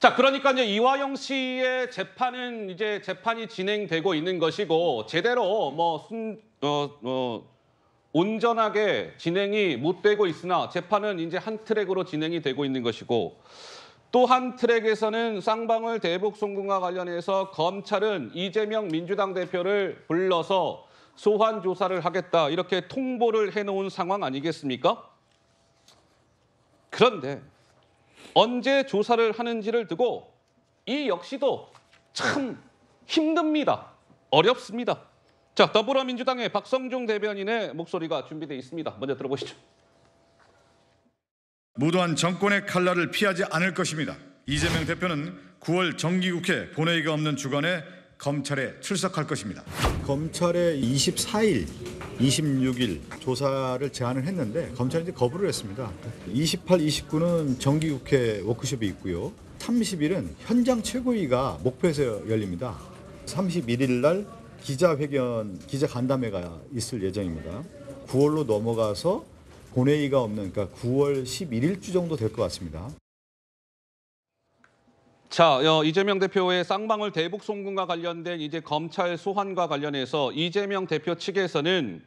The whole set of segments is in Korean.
자, 그러니까 이제 이화영 씨의 재판은 이제 재판이 진행되고 있는 것이고 제대로 온전하게 진행이 못 되고 있으나 재판은 이제 한 트랙으로 진행이 되고 있는 것이고 또 한 트랙에서는 쌍방울 대북 송금과 관련해서 검찰은 이재명 민주당 대표를 불러서 소환 조사를 하겠다 이렇게 통보를 해놓은 상황 아니겠습니까? 그런데 언제 조사를 하는지를 두고 이 역시도 참 힘듭니다. 어렵습니다. 자, 더불어민주당의 박성중 대변인의 목소리가 준비되어 있습니다. 먼저 들어보시죠. 무도한 정권의 칼날을 피하지 않을 것입니다. 이재명 대표는 9월 정기국회 본회의가 없는 주간에 검찰에 출석할 것입니다. 검찰에 24일, 26일 조사를 제안을 했는데 검찰이 이제 거부를 했습니다. 28, 29는 정기국회 워크숍이 있고요. 30일은 현장 최고위가 목포에서 열립니다. 31일 날 기자회견, 기자간담회가 있을 예정입니다. 9월로 넘어가서 본회의가 없는, 그러니까 9월 11일주 정도 될 것 같습니다. 자, 이재명 대표의 쌍방울 대북 송금과 관련된 이제 검찰 소환과 관련해서 이재명 대표 측에서는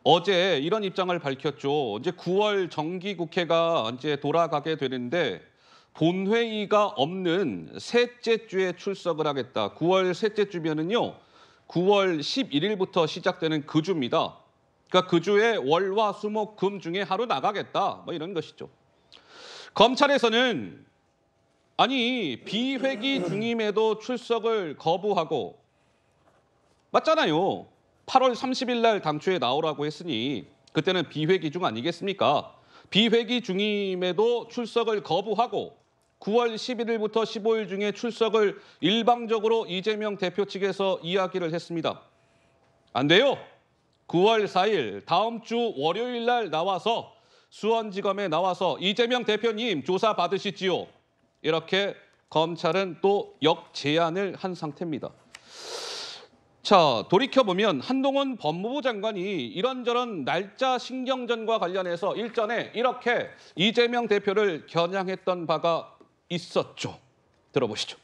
어제 이런 입장을 밝혔죠. 이제 9월 정기국회가 이제 돌아가게 되는데 본회의가 없는 셋째 주에 출석을 하겠다. 9월 셋째 주면은요, 9월 11일부터 시작되는 그 주입니다. 그러니까 그 주에 월화 수목 금 중에 하루 나가겠다. 뭐 이런 것이죠. 검찰에서는 아니 비회기 중임에도 출석을 거부하고 맞잖아요. 8월 30일 날 당초에 나오라고 했으니 그때는 비회기 중 아니겠습니까? 비회기 중임에도 출석을 거부하고 9월 11일부터 15일 중에 출석을 일방적으로 이재명 대표 측에서 이야기를 했습니다. 안 돼요. 9월 4일 다음 주 월요일 날 나와서 수원지검에 나와서 이재명 대표님 조사 받으시지요. 이렇게 검찰은 또 역제안을 한 상태입니다. 자, 돌이켜보면 한동훈 법무부 장관이 이런저런 날짜 신경전과 관련해서 일전에 이렇게 이재명 대표를 겨냥했던 바가 있었죠. 들어보시죠.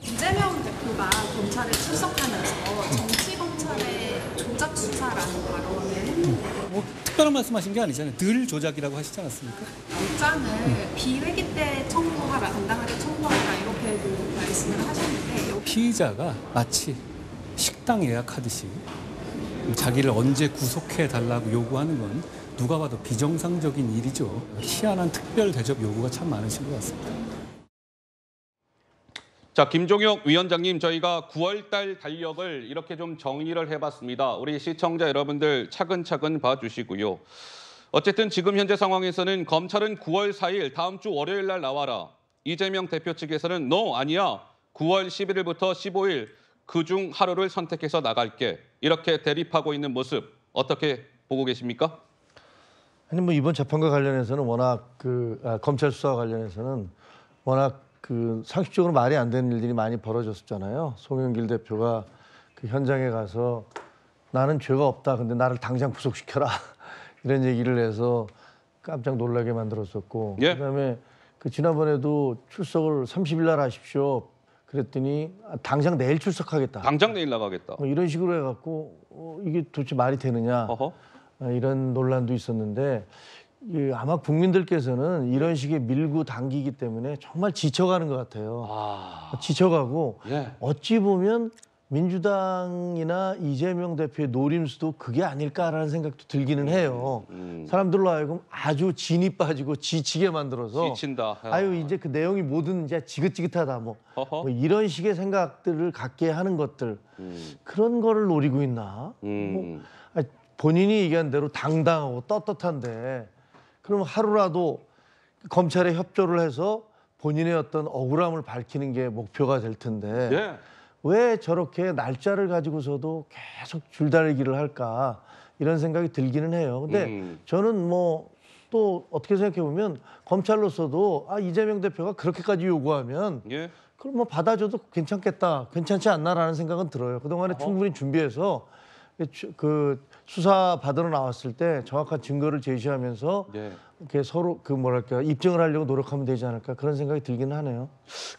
이재명 대표가 검찰에 출석하면서 정치검찰의 조작 수사라는 발언을 했는데 뭐 특별한 말씀하신 게 아니잖아요. 늘 조작이라고 하시지 않았습니까? 영장을 비회기 때 청구하라, 당당하게 청구하라 이렇게 말씀을 하셨는데 피의자가 마치 식당 예약하듯이 자기를 언제 구속해달라고 요구하는 건 누가 봐도 비정상적인 일이죠. 희한한 특별 대접 요구가 참 많으신 것 같습니다. 자, 김종혁 위원장님, 저희가 9월 달 달력을 이렇게 좀 정리를 해봤습니다. 우리 시청자 여러분들 차근차근 봐주시고요. 어쨌든 지금 현재 상황에서는 검찰은 9월 4일 다음 주 월요일 날 나와라. 이재명 대표 측에서는 no, 아니야. 9월 11일부터 15일 그중 하루를 선택해서 나갈게. 이렇게 대립하고 있는 모습 어떻게 보고 계십니까? 아니 뭐 이번 재판과 관련해서는 워낙 검찰 수사와 관련해서는 워낙 상식적으로 말이 안 되는 일들이 많이 벌어졌었잖아요. 송영길 대표가 그 현장에 가서 나는 죄가 없다. 근데 나를 당장 구속시켜라. 이런 얘기를 해서 깜짝 놀라게 만들었었고. 예. 그다음에 지난번에도 출석을 30일 날 하십시오. 그랬더니 당장 내일 출석하겠다. 당장 내일 나가겠다. 뭐 이런 식으로 해갖고 이게 도대체 말이 되느냐. 어허. 이런 논란도 있었는데 아마 국민들께서는 이런 식의 밀고 당기기 때문에 정말 지쳐가는 것 같아요. 지쳐가고 예. 어찌 보면 민주당이나 이재명 대표의 노림수도 그게 아닐까라는 생각도 들기는 해요. 사람들로 하여금 아주 진이 빠지고 지치게 만들어서 지친다. 아유 이제 그 내용이 뭐든 이제 지긋지긋하다 뭐 이런 식의 생각들을 갖게 하는 것들 그런 거를 노리고 있나? 뭐, 본인이 얘기한 대로 당당하고 떳떳한데 그럼 하루라도 검찰에 협조를 해서 본인의 어떤 억울함을 밝히는 게 목표가 될 텐데 예. 왜 저렇게 날짜를 가지고서도 계속 줄다리기를 할까 이런 생각이 들기는 해요. 근데 저는 뭐 또 어떻게 생각해 보면 검찰로서도 이재명 대표가 그렇게까지 요구하면 예. 그럼 뭐 받아줘도 괜찮겠다, 괜찮지 않나라는 생각은 들어요. 그동안에 충분히 준비해서 그 수사 받으러 나왔을 때 정확한 증거를 제시하면서 예. 이렇게 서로 그 뭐랄까 입증을 하려고 노력하면 되지 않을까 그런 생각이 들긴 하네요.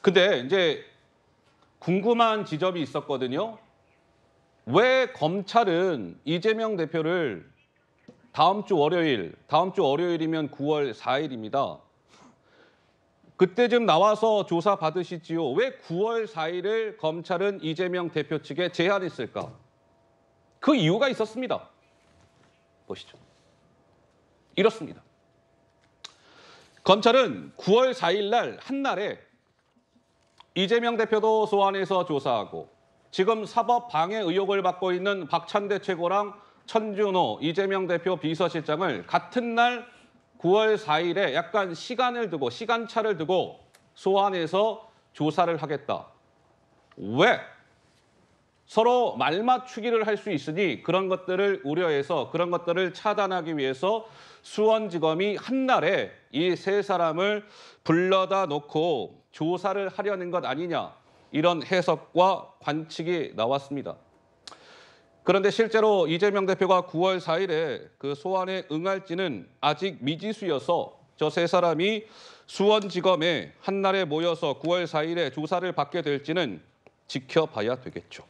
근데 이제 궁금한 지점이 있었거든요. 왜 검찰은 이재명 대표를 다음 주 월요일이면 9월 4일입니다. 그때쯤 나와서 조사 받으시지요. 왜 9월 4일을 검찰은 이재명 대표 측에 제안했을까? 그 이유가 있었습니다. 보시죠. 이렇습니다. 검찰은 9월 4일 날 한날에 이재명 대표도 소환해서 조사하고 지금 사법 방해 의혹을 받고 있는 박찬대 최고랑 천준호 이재명 대표 비서실장을 같은 날 9월 4일에 약간 시간차를 두고 소환해서 조사를 하겠다. 왜? 서로 말맞추기를 할 수 있으니 그런 것들을 우려해서 그런 것들을 차단하기 위해서 수원지검이 한날에 이 세 사람을 불러다 놓고 조사를 하려는 것 아니냐 이런 해석과 관측이 나왔습니다. 그런데 실제로 이재명 대표가 9월 4일에 그 소환에 응할지는 아직 미지수여서 저 세 사람이 수원지검에 한날에 모여서 9월 4일에 조사를 받게 될지는 지켜봐야 되겠죠.